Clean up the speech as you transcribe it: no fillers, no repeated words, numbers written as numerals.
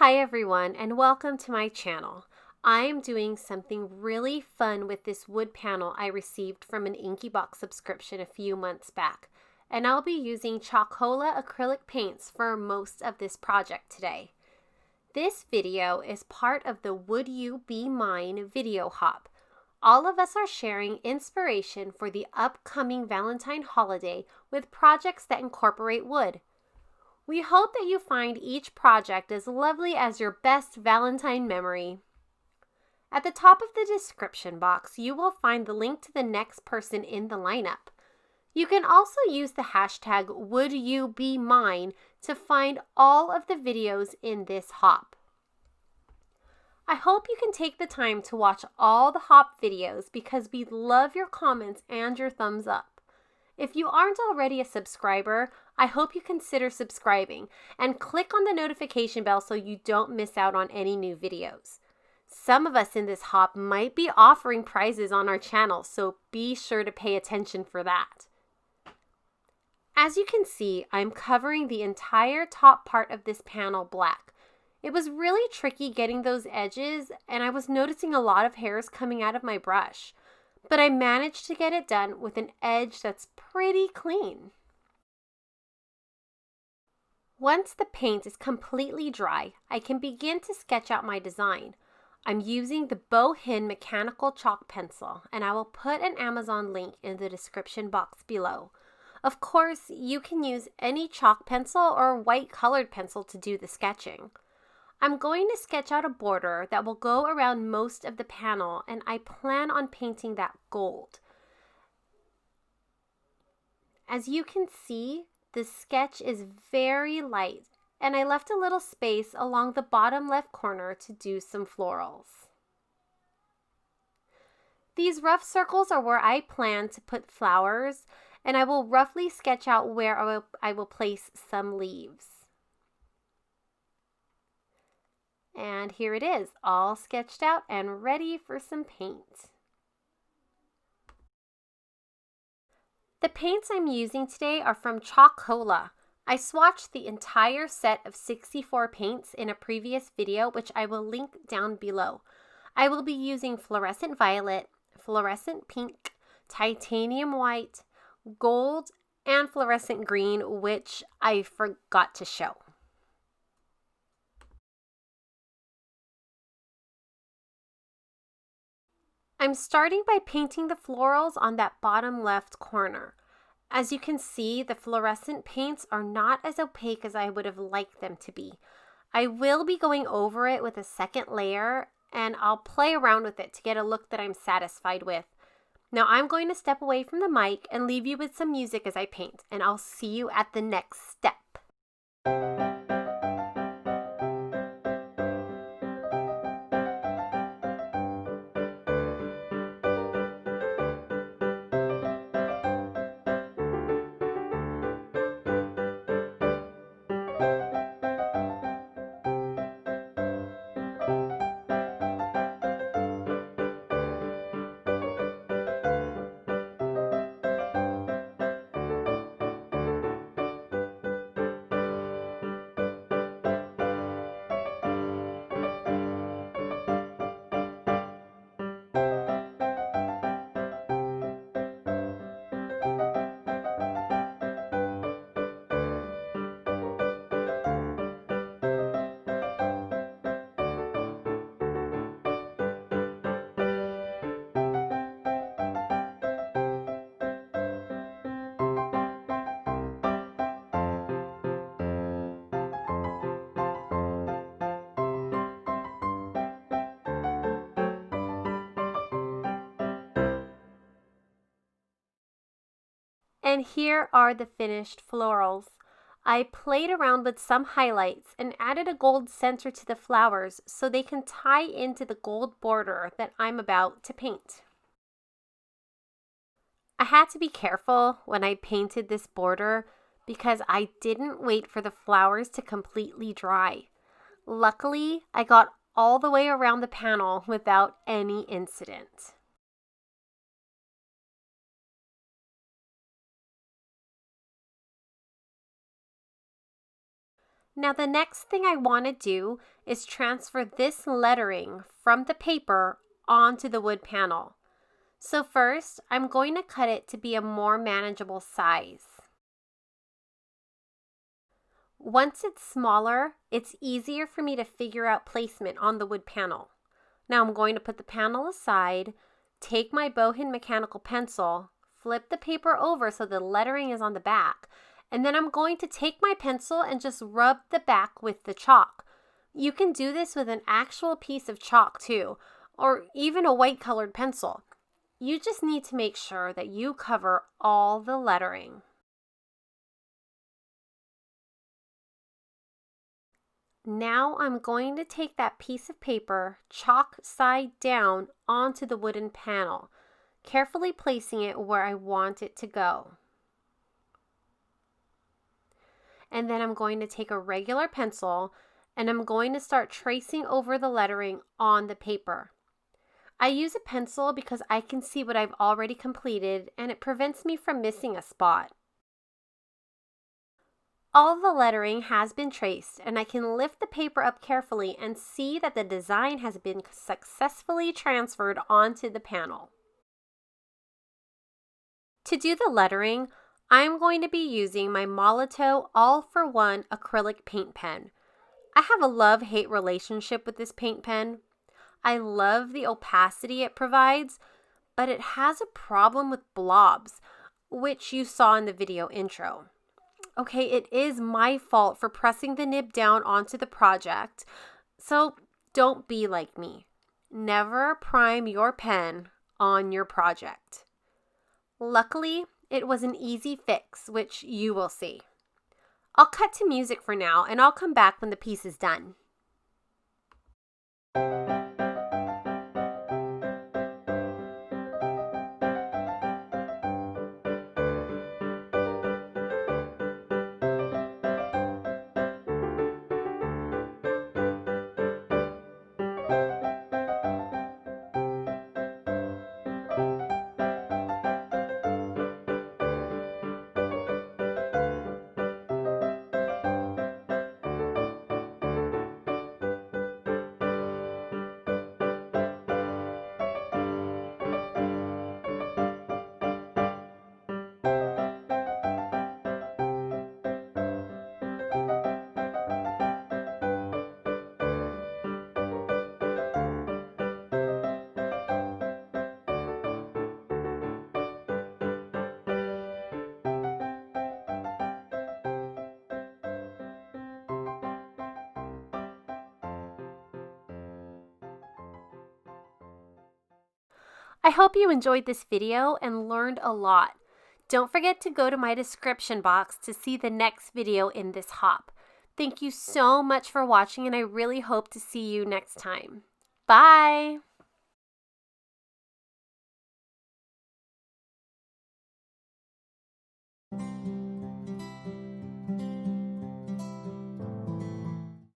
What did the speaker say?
Hi everyone, and welcome to my channel. I am doing something really fun with this wood panel I received from an Inkybox subscription a few months back, and I'll be using Chalkola acrylic paints for most of this project today. This video is part of the WoodUBeMine video hop. All of us are sharing inspiration for the upcoming Valentine holiday with projects that incorporate wood. We hope that you find each project as lovely as your best Valentine memory. At the top of the description box, you will find the link to the next person in the lineup. You can also use the hashtag WoodUBeMine to find all of the videos in this hop. I hope you can take the time to watch all the hop videos because we love your comments and your thumbs up. If you aren't already a subscriber, I hope you consider subscribing and click on the notification bell so you don't miss out on any new videos. Some of us in this hop might be offering prizes on our channel, so be sure to pay attention for that. As you can see, I'm covering the entire top part of this panel black. It was really tricky getting those edges, and I was noticing a lot of hairs coming out of my brush. But I managed to get it done with an edge that's pretty clean. Once the paint is completely dry, I can begin to sketch out my design. I'm using the Bohin mechanical chalk pencil, and I will put an Amazon link in the description box below. Of course, you can use any chalk pencil or white colored pencil to do the sketching. I'm going to sketch out a border that will go around most of the panel, and I plan on painting that gold. As you can see, the sketch is very light, and I left a little space along the bottom left corner to do some florals. These rough circles are where I plan to put flowers, and I will roughly sketch out where I will place some leaves. And here it is, all sketched out and ready for some paint. The paints I'm using today are from Chalkola. I swatched the entire set of 64 paints in a previous video, which I will link down below. I will be using fluorescent violet, fluorescent pink, titanium white, gold, and fluorescent green, which I forgot to show. I'm starting by painting the florals on that bottom left corner. As you can see, the fluorescent paints are not as opaque as I would have liked them to be. I will be going over it with a second layer, and I'll play around with it to get a look that I'm satisfied with. Now I'm going to step away from the mic and leave you with some music as I paint, and I'll see you at the next step. And here are the finished florals. I played around with some highlights and added a gold center to the flowers so they can tie into the gold border that I'm about to paint. I had to be careful when I painted this border because I didn't wait for the flowers to completely dry. Luckily, I got all the way around the panel without any incident. Now the next thing I want to do is transfer this lettering from the paper onto the wood panel. So first, I'm going to cut it to be a more manageable size. Once it's smaller, it's easier for me to figure out placement on the wood panel. Now I'm going to put the panel aside, take my bowhand mechanical pencil, flip the paper over so the lettering is on the back, and then I'm going to take my pencil and just rub the back with the chalk. You can do this with an actual piece of chalk too, or even a white colored pencil. You just need to make sure that you cover all the lettering. Now I'm going to take that piece of paper, chalk side down onto the wooden panel, carefully placing it where I want it to go. And then I'm going to take a regular pencil and I'm going to start tracing over the lettering on the paper. I use a pencil because I can see what I've already completed and it prevents me from missing a spot. All the lettering has been traced and I can lift the paper up carefully and see that the design has been successfully transferred onto the panel. To do the lettering, I'm going to be using my Molotow All-for-One acrylic paint pen. I have a love-hate relationship with this paint pen. I love the opacity it provides, but it has a problem with blobs, which you saw in the video intro. Okay, it is my fault for pressing the nib down onto the project, so don't be like me. Never prime your pen on your project. Luckily, it was an easy fix, which you will see. I'll cut to music for now, and I'll come back when the piece is done. I hope you enjoyed this video and learned a lot. Don't forget to go to my description box to see the next video in this hop. Thank you so much for watching and I really hope to see you next time. Bye!